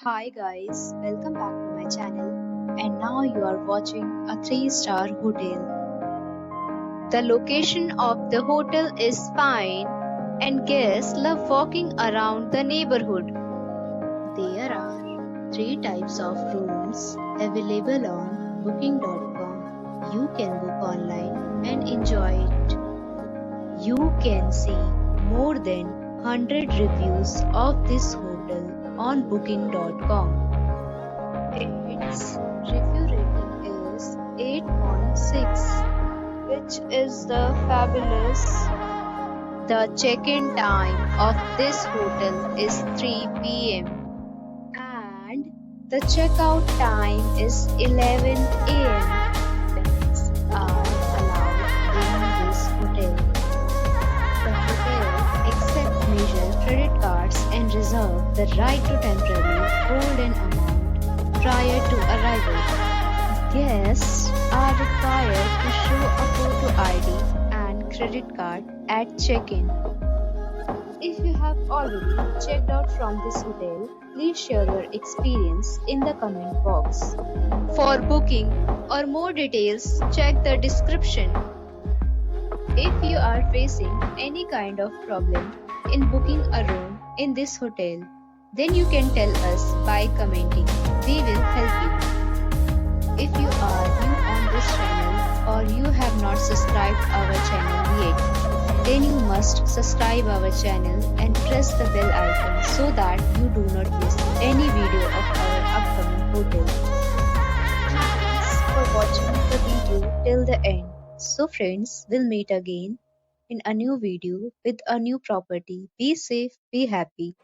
Hi guys, welcome back to my channel, and now you are watching a 3-star hotel. The location of the hotel is fine and guests love walking around the neighborhood. There are 3 types of rooms available on booking.com. You can book online and enjoy it. You can see more than 100 reviews of this hotel on booking.com. Its review rating is 8.6, which is the fabulous. The check-in time of this hotel is 3 p.m. and the checkout time is 11 a.m. Pets are allowed in this hotel. The hotel accepts major credit cards and reserves the right to temporarily hold an amount prior to arrival. Guests are required to show a photo ID and credit card at check-in. If you have already checked out from this hotel, please share your experience in the comment box. For booking or more details, check the description. If you are facing any kind of problem in booking a room in this hotel, then you can tell us by commenting. We will help you. If you are new on this channel or you have not subscribed our channel yet, then you must subscribe our channel and press the bell icon so that you do not miss any video of our upcoming hotel. Thanks for watching the video till the end. So friends, we'll meet again in a new video with a new property. Be safe, be happy.